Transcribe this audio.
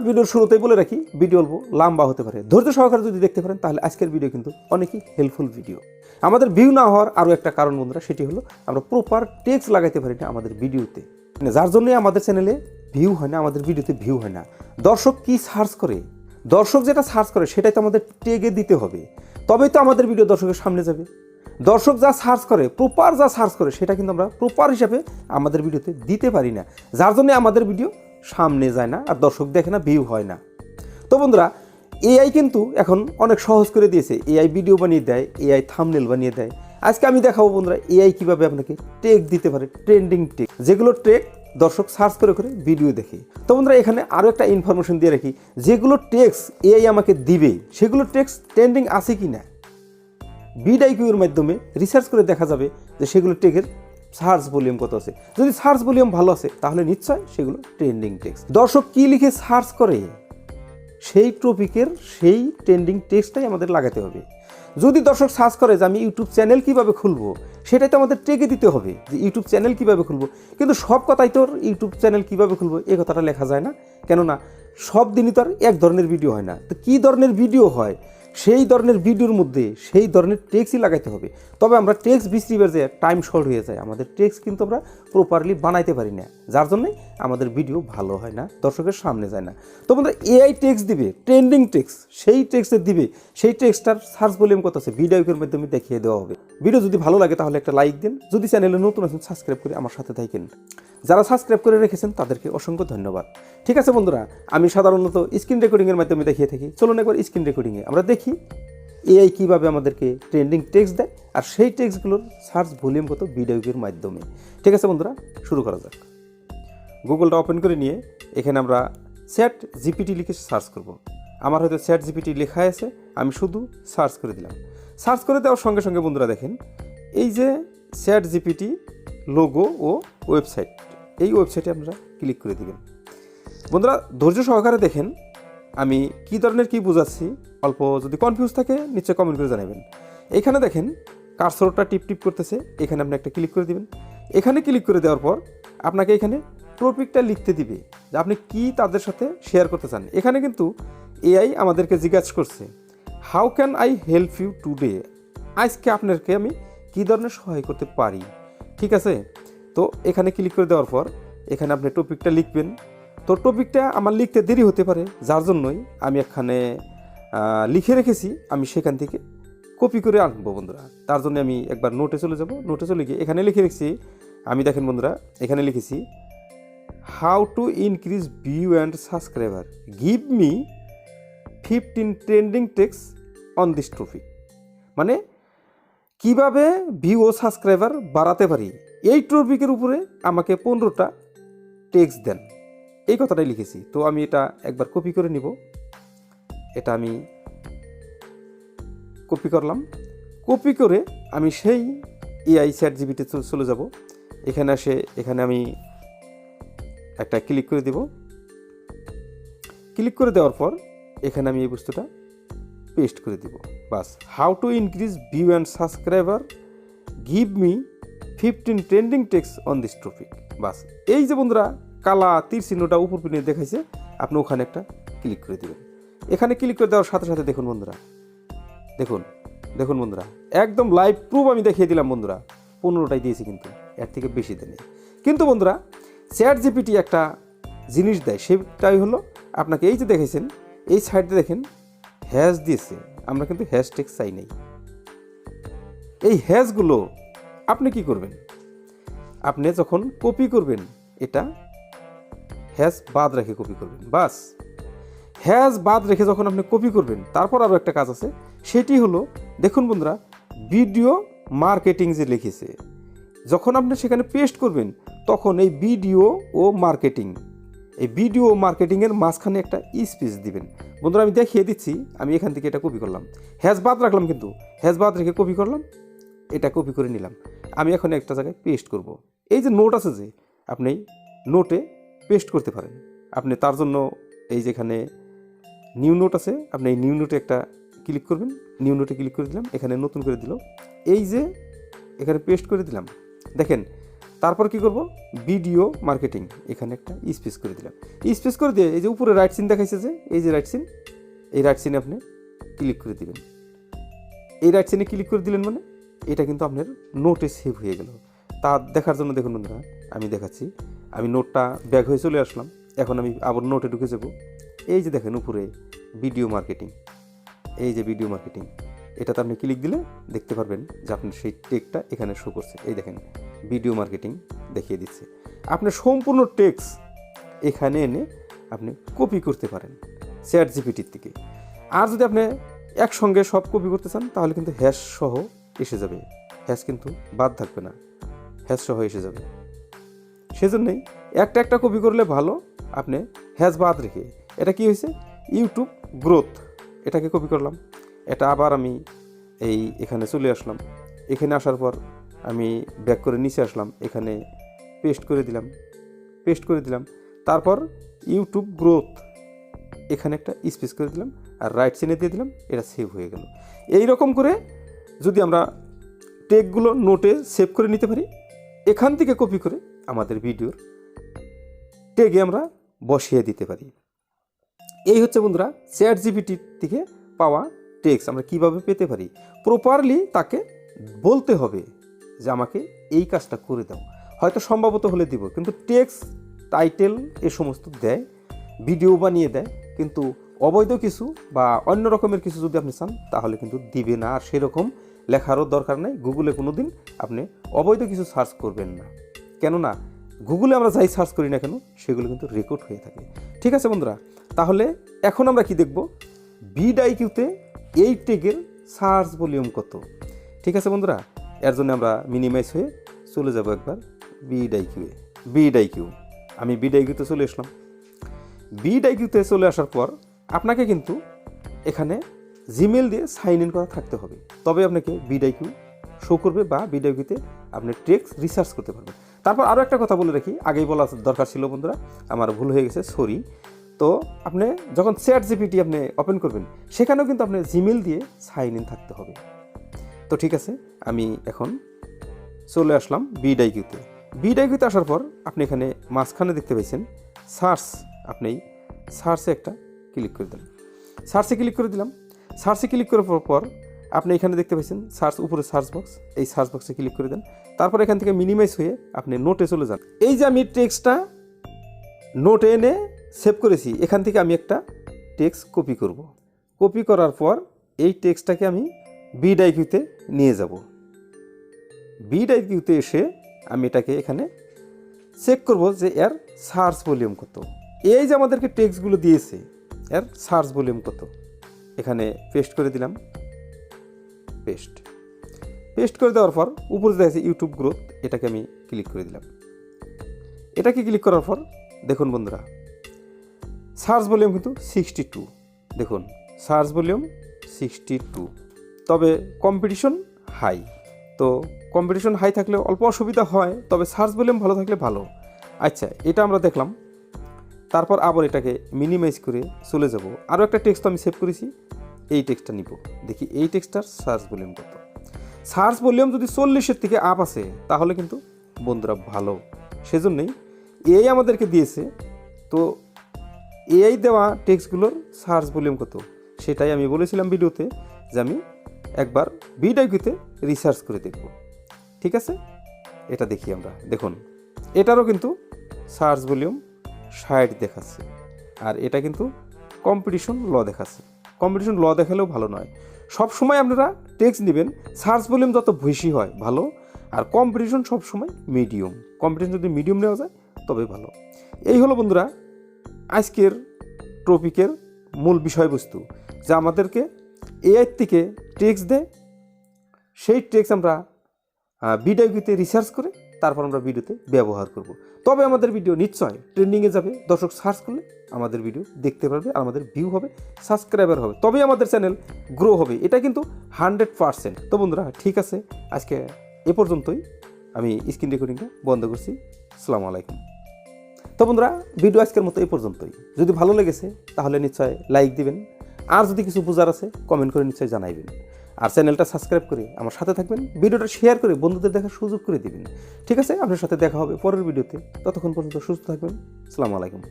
ভিডিওর শুরুতেই বলে রাখি, ভিডিও অল্প লম্বা হতে পারে, ধৈর্য সহকারে যদি দেখতে পারেন তাহলে আজকের ভিডিও কিন্তু অনেকই হেল্পফুল ভিডিও। আমাদের ভিউ না হওয়ার আরও একটা কারণ বন্ধুরা, সেটি হলো আমরা প্রপার টেক্সট লাগাইতে পারি না আমাদের ভিডিওতে, যার জন্য আমাদের চ্যানেলে ভিউ হয় না, আমাদের ভিডিওতে ভিউ হয় না। দর্শক কি সার্চ করে, দর্শক যেটা সার্চ করে সেটাই তো আমাদের টেগে দিতে হবে, তবেই তো আমাদের ভিডিও দর্শকের সামনে যাবে। দর্শক যা সার্চ করে, প্রপার যা সার্চ করে সেটা কিন্তু আমরা প্রপার হিসাবে আমাদের ভিডিওতে দিতে পারি না, যার জন্য আমাদের ভিডিও সামনে যায় না আর দর্শক দেখে না, ভিউ হয় না। তো বন্ধুরা, এআই কিন্তু এখন অনেক সহজ করে দিয়েছে। এআই ভিডিও বানিয়ে দেয়, এআই থাম্বনেল বানিয়ে দেয়। আজকে আমি দেখাবো বন্ধুরা এআই কীভাবে আপনাকে টেক দিতে পারে, ট্রেন্ডিং টেক, যেগুলো টেক দর্শক সার্চ করে করে ভিডিও দেখে। তো বন্ধুরা, এখানে আরও একটা ইনফরমেশন দিয়ে রাখি, যেগুলো টেক্সট এআই আমাকে দিবে সেগুলো টেক্সট ট্রেন্ডিং আছে কি না, বিডআইকিউর মাধ্যমে রিসার্চ করে দেখা যাবে যে সেগুলো টেকের সার্চ ভলিউম কত আছে। যদি সার্চ ভলিউম ভালো আছে তাহলে নিশ্চয় সেগুলো ট্রেন্ডিং টেক্সট। দর্শক কী লিখে সার্চ করে সেই টপিকের সেই ট্রেন্ডিং টেক্সটটাই আমাদের লাগাতে হবে। যদি দর্শক সার্চ করে যে আমি ইউটিউব চ্যানেল কীভাবে খুলবো, সেটাই তো আমাদের টেকে দিতে হবে যে ইউটিউব চ্যানেল কীভাবে খুলবো। কিন্তু সব কথাই তো ইউটিউব চ্যানেল কীভাবে খুলবো এই কথাটা লেখা যায় না, কেননা সব দিনই তো আর এক ধরনের ভিডিও হয় না। তো কী ধরনের ভিডিও হয় সেই ধরনের ভিডিওর মধ্যে সেই ধরনের টেক্সটই লাগাইতে হবে। তবে আমরা টেক্সট বিশ্রিবার যে টাইম শর্ট হয়ে যায়, আমাদের টেক্সট কিন্তু আমরা প্রপারলি বানাইতে পারি না, যার জন্যে আমাদের ভিডিও ভালো হয় না, দর্শকের সামনে যায় না। তো বন্ধুরা, এআই টেক্সট দিবে, ট্রেন্ডিং টেক্সট, সেই টেক্সটে দিবে, সেই টেক্সটটার সার্চ ভলিউম কত আছে ভিডিওর মাধ্যমে দেখিয়ে দেওয়া হবে। ভিডিও যদি ভালো লাগে তাহলে একটা লাইক দিন, যদি চ্যানেলে নতুন আছেন সাবস্ক্রাইব করে আমার সাথে থাকেন। যারা সাবস্ক্রাইব করে রেখেছেন তাদেরকে অসংখ্য ধন্যবাদ। ঠিক আছে বন্ধুরা, আমি সাধারণত স্ক্রিন রেকর্ডিংয়ের মাধ্যমে দেখিয়ে থাকি। চলুন একবার স্ক্রিন রেকর্ডিংয়ে আমরা দেখি এআই কীভাবে আমাদেরকে ট্রেন্ডিং টেক্সট দেয় আর সেই টেক্সটগুলোর সার্চ ভলিউম কত ভিডিওর মাধ্যমে। ঠিক আছে বন্ধুরা, শুরু করা যাক। গুগলটা ওপেন করে নিয়ে এখানে আমরা চ্যাট জিপিটি লিখে সার্চ করব। আমার হয়তো চ্যাট জিপিটি লেখা আছে, আমি শুধু সার্চ করে দিলাম। সার্চ করে দেওয়ার সঙ্গে সঙ্গে বন্ধুরা দেখেন এই যে চ্যাট জিপিটি লোগো ও ওয়েবসাইট, এই ওয়েবসাইটে আপনারা ক্লিক করে দিবেন। বন্ধুরা, ধৈর্য সহকারে দেখেন আমি কী ধরনের কী বোঝাচ্ছি। অল্প যদি কনফিউজ থাকে নিশ্চয়ই কমেন্ট করে জানাবেন। এইখানে দেখেন কার্সরটা টিপ টিপ করতেছে, এখানে আপনি একটা ক্লিক করে দিবেন। এখানে ক্লিক করে দেওয়ার পর আপনাকে এখানে টপিকটা লিখতে দিবে যে আপনি কি তাদের সাথে শেয়ার করতে চান। এখানে কিন্তু এআই আমাদেরকে জিজ্ঞাসা করছে how can I help you today, আজকে আপনাকে আমি কী ধরনের সহায় করতে পারি। ঠিক আছে, তো এখানে ক্লিক করে দেওয়ার পর এখানে আপনি টপিকটা লিখবেন। তো টপিকটা আমার লিখতে দেরি হতে পারে, যার জন্যই আমি এখানে লিখে রেখেছি, আমি সেখান থেকে কপি করে আনবো বন্ধুরা। তার জন্য আমি একবার নোটে চলে যাব। নোটে চলে গিয়ে এখানে লিখে রেখেছি, আমি দেখেন বন্ধুরা এখানে লিখেছি how to increase view and subscriber, give me 15 trending text on this topic. মানে কিভাবে ভিউ ও সাবস্ক্রাইবার বাড়াতে পারি এই টপিকের উপরে আমাকে 15টা টেক্সট দেন, এই কথাটাই লিখেছি। তো আমি এটা একবার কপি করে নিব। এটা আমি কপি করলাম। কপি করে আমি সেই এআই চ্যাট জিপিটি চলে যাব। এখানে আসে এখানে আমি একটা ক্লিক করে দেব। ক্লিক করে দেওয়ার পর এখানে আমি এই বস্তুটা পেস্ট করে দিব। বাস, how to increase view and subscriber, give me 15 trending text on this topic. বাস, এই যে বন্ধুরা কালা তীর চিহ্নটা উপর পিনে দেখাইছে, আপনি ওখানে একটা ক্লিক করে দেবেন। এখানে ক্লিক করে দেওয়ার সাথে সাথে দেখুন বন্ধুরা, দেখুন দেখুন বন্ধুরা, একদম লাইভ প্রুফ আমি দেখিয়ে দিলাম বন্ধুরা। 15টাই দিয়েছি, কিন্তু এর থেকে বেশি দেয়নি। কিন্তু বন্ধুরা, চ্যাট জিপিটি একটা জিনিস দেয়, সেটাই হলো আপনাকে এই যে দেখেছেন এই সাইডে দেখেন হ্যাশ দিয়েছে, আমরা কিন্তু হ্যাশট্যাগ চাই নাই। এই হ্যাশগুলো আপনি কি করবেন, আপনি যখন কপি করবেন এটা হ্যাশ বাদ রেখে কপি করবেন। বাস, হ্যাশ বাদ রেখে যখন আপনি কপি করবেন তারপর আরও একটা কাজ আছে, সেটি হলো দেখুন বন্ধুরা ভিডিও মার্কেটিং যে লিখেছে, যখন আপনি সেখানে পেস্ট করবেন তখন এই ভিডিও ও মার্কেটিং, এই ভিডিও মার্কেটিংয়ের মাঝখানে একটা স্পেস দিবেন। বন্ধুরা আমি দেখিয়ে দিচ্ছি, আমি এখান থেকে এটা কপি করলাম, হ্যাশ বাদ রাখলাম, কিন্তু হ্যাশ বাদ রেখে কপি করলাম, এটা কপি করে নিলাম। আমি এখন একটা জায়গায় পেস্ট করব। এই যে নোট আছে যে আপনি নোটে পেস্ট করতে পারেন। আপনি তার জন্য এই যেখানে নিউ নোট আছে, আপনি এই নিউ নোটে একটা ক্লিক করবেন। নিউ নোটে ক্লিক করে দিলাম, এখানে নতুন করে দিল, এই যে এখানে পেস্ট করে দিলাম। দেখেন তারপর কি করব, ভিডিও মার্কেটিং, এখানে একটা স্পেস করে দিলাম। স্পেস করে দিয়ে এই যে উপরে রাইট সিন দেখাইছে যে এই যে রাইট সিন, এই রাইট সিনে আপনি ক্লিক করে দিবেন। এই রাইট সিনে ক্লিক করে দিলেন মানে এটা কিন্তু আপনার নোটে সেভ হয়ে গেল। তা দেখার জন্য দেখুন বন্ধুরা আমি দেখাচ্ছি। আমি নোটটা ব্যাক হয়ে চলে আসলাম, এখন আমি আবার নোটে ঢুকে যাব। এই যে দেখেন উপরে ভিডিও মার্কেটিং, এই যে ভিডিও মার্কেটিং, এটাতে আপনি ক্লিক দিলে দেখতে পারবেন যে আপনার সেই টেক্সটটা এখানে শো করছে। এই দেখেন ভিডিও মার্কেটিং দেখিয়ে দিচ্ছে। আপনার সম্পূর্ণ টেক্সট এখানে এনে আপনি কপি করতে পারেন চ্যাটজিপিটির থেকে। আর যদি আপনি একসঙ্গে সব কপি করতে চান তাহলে কিন্তু হ্যাশ সহ এসে যাবে, হ্যাশ কিন্তু বাদ থাকবে না, হ্যাশ সহ এসে যাবে। সেজন্যই একটা একটা কপি করলে ভালো, আপনি হ্যাশ বাদ রেখে। এটা কি হয়েছে, ইউটিউব গ্রোথ, এটাকে কপি করলাম। এটা আবার আমি এখানে চলে আসলাম। এখানে আসার পর আমি ব্যাক করে নিচে আসলাম, এখানে পেস্ট করে দিলাম। তারপর ইউটিউব গ্রোথ, এখানে একটা স্পেস করে দিলাম আর রাইট সিনে দিয়ে দিলাম, এটা সেভ হয়ে গেল। এই রকম করে যদি আমরা টেকগুলো নোটে সেভ করে নিতে পারি, এখান থেকে কপি করে আমাদের ভিডিওর টেগে আমরা বসিয়ে দিতে পারি। এই হচ্ছে বন্ধুরা চ্যাটজিপিটি থেকে পাওয়া টেক্সট আমরা কিভাবে পেতে পারি। প্রপারলি তাকে বলতে হবে যে আমাকে এই কাজটা করে দাও, হয়তো সম্ভবত হলে দিব, কিন্তু টেক্সট টাইটেল এ সমস্ত দেয়, ভিডিও বানিয়ে দেয়, কিন্তু অবৈধ কিছু বা অন্য রকমের কিছু যদি আপনি চান তাহলে কিন্তু দিবে না। আর সেরকম লেখারও দরকার নেই। গুগলে কোনো দিন আপনি অবৈধ কিছু সার্চ করবেন না, কেননা গুগলে আমরা যাই সার্চ করি না কেন সেগুলো কিন্তু রেকর্ড হয়ে থাকে। ঠিক আছে বন্ধুরা, তাহলে এখন আমরা কি দেখব, ভিডিওতে এই টেগের সার্চ ভলিউম কত। ঠিক আছে বন্ধুরা, এর জন্য আমরা মিনিমাইজ হয়ে চলে যাব একবার ভিডিও। আমি ভিডিওতে চলে আসলাম। ভিডিওতে চলে আসার পর আপনাকে কিন্তু এখানে জিমেল দিয়ে সাইন ইন করা থাকতে হবে, তবে আপনাকে ভিডিও শো করবে বা ভিডিওতে আপনি টেক্সট রিসার্চ করতে পারবেন। তারপর আরও একটা কথা বলে রাখি, আগেই বলা দরকার ছিল বন্ধুরা, আমার ভুল হয়ে গেছে, সরি। তো আপনি যখন চ্যাটজিপিটি আপনি ওপেন করবেন সেখানেও কিন্তু আপনি জিমেল দিয়ে সাইন ইন থাকতে হবে। তো ঠিক আছে, আমি এখন চলে আসলাম ভিডিওতে আসার পর আপনি এখানে মাঝখানে দেখতে পাইছেন সার্চ, আপনি সার্চে একটা ক্লিক করে দিলেন। সার্চে ক্লিক করার পর আপনি এখানে দেখতে পাচ্ছেন সার্চ, উপরে সার্চ বক্স, এই সার্চ বক্সে ক্লিক করে দেন। তারপর এখান থেকে মিনিমাইজ হয়ে আপনি নোটে চলে যান। এই যে আমি টেক্সটটা নোটে এনে সেভ করেছি, এখান থেকে আমি একটা টেক্সট কপি করার পর এই টেক্সটটাকে আমি ভিডিওতে নিয়ে যাব। ভিডিওতে এসে আমি এটাকে এখানে চেক করব যে এর সার্চ ভলিউম কত। এই যে আমাদেরকে টেক্সটগুলো দিয়েছে এর সার্চ ভলিউম কত, এখানে পেস্ট করে দিলাম। পেস্ট করে দেওয়ার পর উপরে দেখা যাচ্ছে ইউটিউব গ্রোথ, এটাকে আমি ক্লিক করে দিলাম। এটাকে ক্লিক করার পর দেখুন বন্ধুরা সার্চ ভলিউম কিন্তু 62, দেখুন সার্চ ভলিউম 62, তবে কম্পিটিশন হাই। তো কম্পিটিশন হাই থাকলে অল্প অসুবিধা হয়, তবে সার্চ ভলিউম ভালো থাকলে ভালো। আচ্ছা, এটা আমরা দেখলাম। তারপর আবার এটাকে মিনিমাইজ করে চলে যাব। আরও একটা টেক্সট আমি সেভ করেছি, এই টেক্সটটা নিব, দেখি এই টেক্সটটার সার্চ ভলিউম কত। সার্চ ভলিউম যদি 40-এর থেকে আপ আসে তাহলে কিন্তু বন্ধুরা ভালো। সেজন্যই এই আমাদেরকে দিয়েছে। তো এই দেওয়া টেক্সটগুলোর সার্চ ভলিউম কত সেটাই আমি বলেছিলাম ভিডিওতে যে আমি একবার ভিডিওতে রিসার্চ করে দেখব। ঠিক আছে, এটা দেখি আমরা, দেখুন এটারও কিন্তু সার্চ ভলিউম 60 দেখাচ্ছে, আর এটা কিন্তু কম্পিটিশন ল দেখাচ্ছে। কম্পিটিশন ল দেখালেও ভালো নয়। সব সময় আপনারা টেক্সট নেবেন সার্চ ভলিউম যত বেশি হয় ভালো, আর কম্পিটিশন সবসময় মিডিয়াম। কম্পিটিশন যদি মিডিয়াম নেওয়া যায় তবে ভালো। এই হলো বন্ধুরা আজকের টপিকের মূল বিষয়বস্তু, যা আমাদেরকে এআই থেকে টেক্সট দেয়, সেই টেক্সট আমরা ভিডিওতে রিসার্চ করে তারপর আমরা ভিডিওতে ব্যবহার করব। তবে আমাদের ভিডিও নিশ্চয় ট্রেন্ডিংয়ে যাবে, দর্শক সার্চ করলে আমাদের ভিডিও দেখতে পারবে, আর আমাদের ভিউ হবে, সাবস্ক্রাইবার হবে, তবেই আমাদের চ্যানেল গ্রো হবে। এটা কিন্তু 100%। তো বন্ধুরা ঠিক আছে, আজকে এ পর্যন্তই। আমি স্ক্রিন রেকর্ডিংটা বন্ধ করছি। আসসালামু আলাইকুম। তো বন্ধুরা ভিডিও আজকের মতো এই পর্যন্তই। যদি ভালো লেগেছে তাহলে নিশ্চয় লাইক দিবেন, আর যদি কিছু বোঝার আছে কমেন্ট করে নিশ্চয় জানাইবেন। আর চ্যানেলটা সাবস্ক্রাইব করে আমার সাথে থাকবেন, ভিডিওটা শেয়ার করে বন্ধুদের দেখার সুযোগ করে দিবেন। ঠিক আছে, আপনার সাথে দেখা হবে পরের ভিডিওতে। ততক্ষণ পর্যন্ত সুস্থ থাকবেন। আসসালামু আলাইকুম।